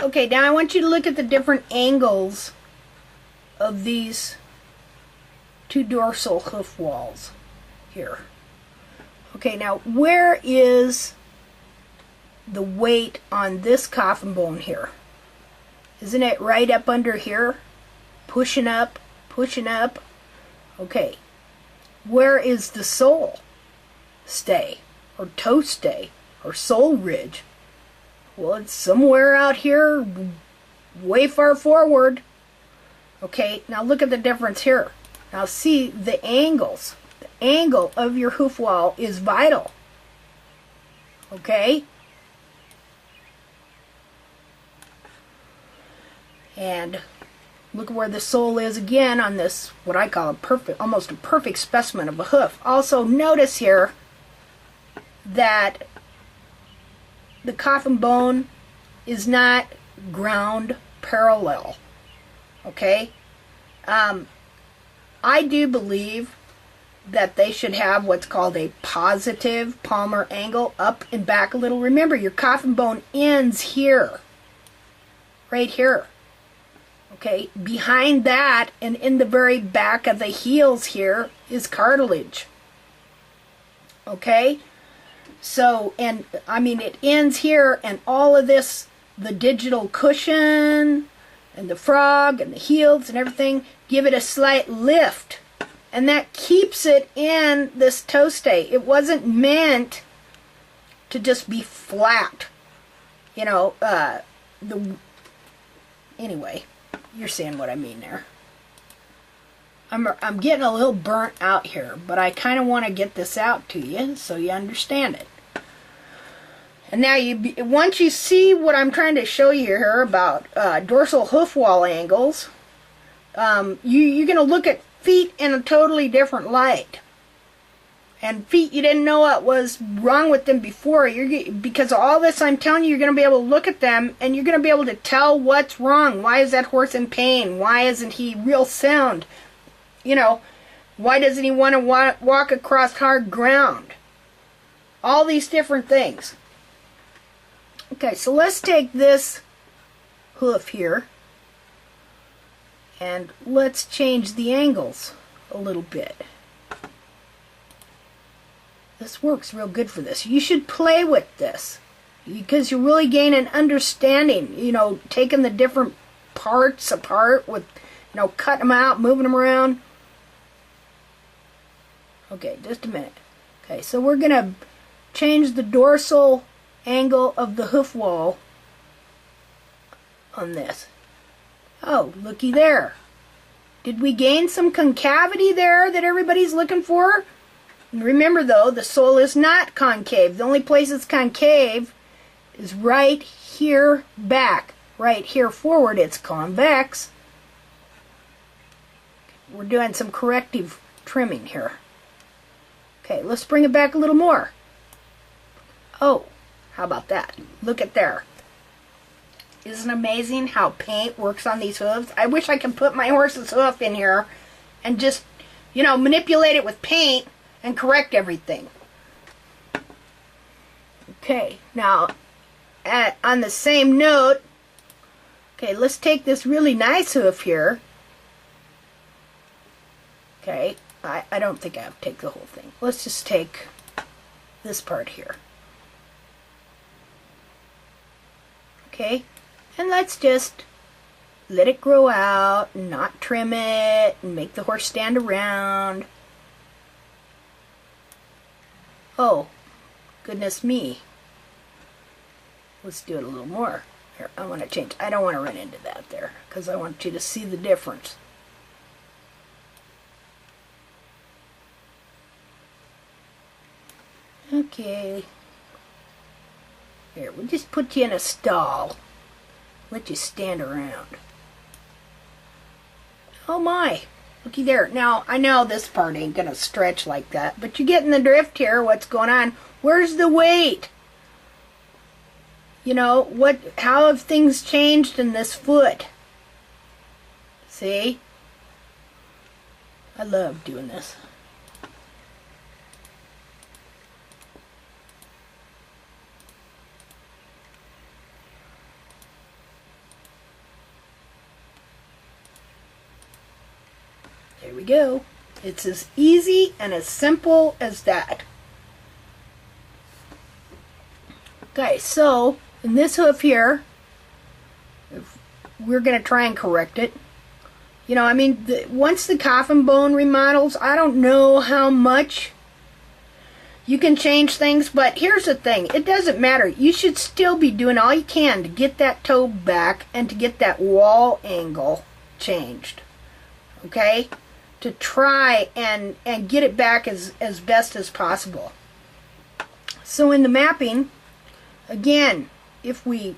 Okay, now I want you to look at the different angles of these two dorsal hoof walls here. Okay, now where is the weight on this coffin bone here? Isn't it right up under here? Pushing up, pushing up. Okay, where is the sole stay, or toe stay, or sole ridge? Well, it's somewhere out here, way far forward. Okay, now look at the difference here. Now see the angles. The angle of your hoof wall is vital. Okay? And look where the sole is again on this, what I call a perfect, almost a perfect specimen of a hoof. Also notice here that the coffin bone is not ground parallel. Okay? I do believe that they should have what's called a positive palmar angle, up and back a little. Remember, your coffin bone ends here. Right here. Okay? Behind that and in the very back of the heels here is cartilage. Okay? So, and I mean, it ends here, and all of this, the digital cushion and the frog and the heels and everything, give it a slight lift, and that keeps it in this toe stay. It wasn't meant to just be flat, you know. Anyway, you're seeing what I mean there. I'm getting a little burnt out here, but I kind of want to get this out to you so you understand it. And now, once you see what I'm trying to show you here about dorsal hoof wall angles, you're going to look at feet in a totally different light. And feet, you didn't know what was wrong with them before. Because of all this I'm telling you, you're going to be able to look at them, and you're going to be able to tell what's wrong. Why is that horse in pain? Why isn't he real sound? You know, why doesn't he want to walk across hard ground? All these different things. Okay, so let's take this hoof here and let's change the angles a little bit. This works real good for this. You should play with this because you really gain an understanding, you know, taking the different parts apart with, you know, cutting them out, moving them around. Okay, just a minute. Okay, so we're going to change the dorsal angle of the hoof wall on this. Oh, looky there. Did we gain some concavity there that everybody's looking for? Remember though, the sole is not concave. The only place it's concave is right here back. Right here forward it's convex. We're doing some corrective trimming here. Okay, let's bring it back a little more. Oh, how about that? Look at there. Isn't it amazing how paint works on these hooves? I wish I could put my horse's hoof in here and just, you know, manipulate it with paint and correct everything. Okay, now on the same note, okay, let's take this really nice hoof here. Okay, I don't think I have to take the whole thing. Let's just take this part here. Okay, and let's just let it grow out and not trim it and make the horse stand around. Oh, goodness me. Let's do it a little more. Here, I want to change. I don't want to run into that there because I want you to see the difference. Okay. Here, we'll just put you in a stall. Let you stand around. Oh my. Looky there. Now, I know this part ain't going to stretch like that, but you're getting the drift here, what's going on. Where's the weight? You know, how have things changed in this foot? See? I love doing this. There we go. It's as easy and as simple as that. Okay, so in this hoof here, we're going to try and correct it. You know, I mean, once the coffin bone remodels, I don't know how much you can change things, but here's the thing. It doesn't matter. You should still be doing all you can to get that toe back and to get that wall angle changed. Okay? To try and get it back as best as possible. So in the mapping, again, if we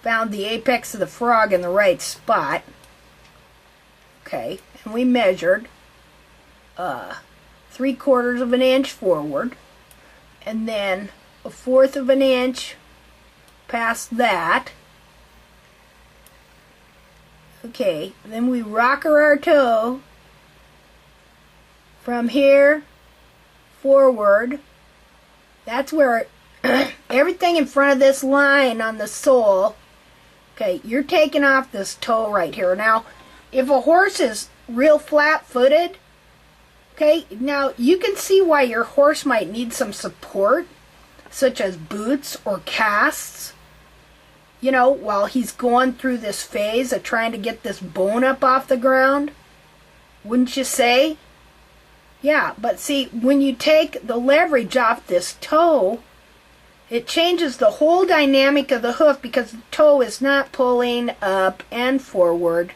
found the apex of the frog in the right spot, okay, and we measured 3/4 of an inch forward, and then 1/4 of an inch past that. Okay, then we rocker our toe from here forward. That's where everything in front of this line on the sole, okay, you're taking off this toe right here. Now, if a horse is real flat-footed, okay, now you can see why your horse might need some support, such as boots or casts, you know, while he's going through this phase of trying to get this bone up off the ground. Wouldn't you say? Yeah, but see, when you take the leverage off this toe, it changes the whole dynamic of the hoof because the toe is not pulling up and forward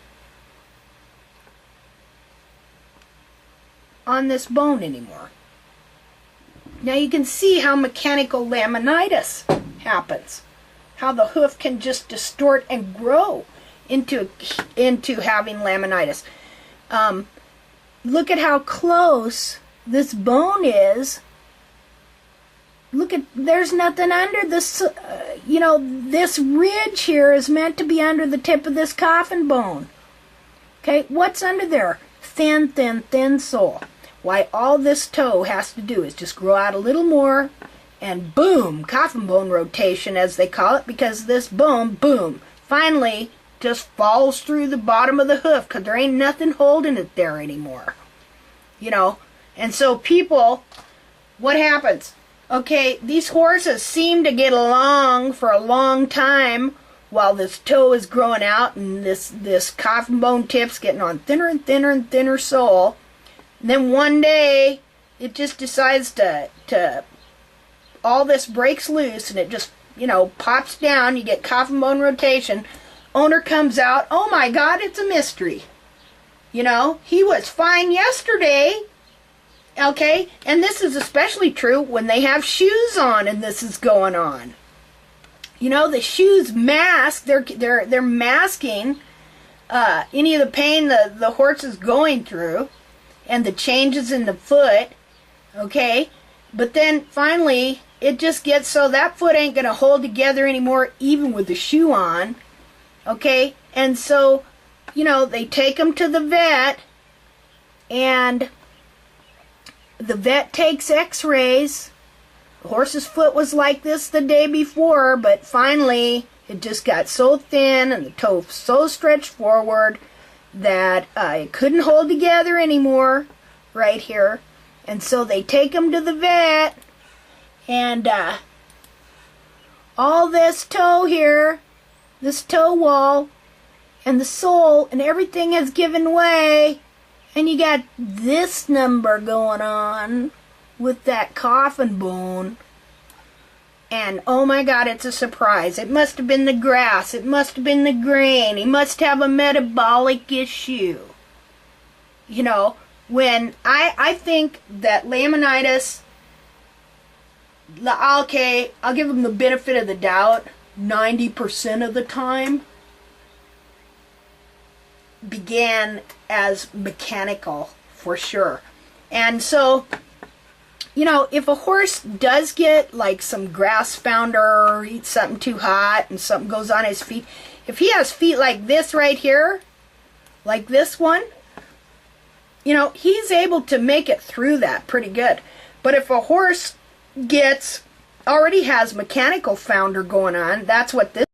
on this bone anymore. Now you can see how mechanical laminitis happens. How the hoof can just distort and grow into having laminitis. Look at how close this bone is. Look at, there's nothing under this, you know, this ridge here is meant to be under the tip of this coffin bone. Okay, what's under there? Thin, thin, thin sole. Why, all this toe has to do is just grow out a little more, and boom, coffin bone rotation, as they call it, because this bone, boom, finally just falls through the bottom of the hoof because there ain't nothing holding it there anymore. You know, and so people, what happens? Okay, these horses seem to get along for a long time while this toe is growing out and this coffin bone tip's getting on thinner and thinner and thinner sole. And then one day, it just decides to all this breaks loose and it just, you know, pops down. You get coffin bone rotation. Owner comes out. Oh my God, it's a mystery. You know, he was fine yesterday. Okay, and this is especially true when they have shoes on and this is going on. You know, the shoes mask, they're masking any of the pain the horse is going through and the changes in the foot, okay? But then finally, it just gets so that foot ain't going to hold together anymore even with the shoe on, okay? And so, you know, they take them to the vet and the vet takes x-rays. The horse's foot was like this the day before, but finally it just got so thin and the toe so stretched forward that it couldn't hold together anymore right here. And so they take him to the vet, and all this toe here, this toe wall, and the sole, and everything has given way. And you got this number going on with that coffin bone. And oh my God, it's a surprise. It must have been the grass. It must have been the grain. He must have a metabolic issue. You know, when I think that laminitis, okay, I'll give him the benefit of the doubt, 90% of the time, began as mechanical for sure. And so, you know, if a horse does get like some grass founder or eats something too hot and something goes on his feet, if he has feet like this right here, like this one, you know, he's able to make it through that pretty good. But if a horse already has mechanical founder going on, that's what this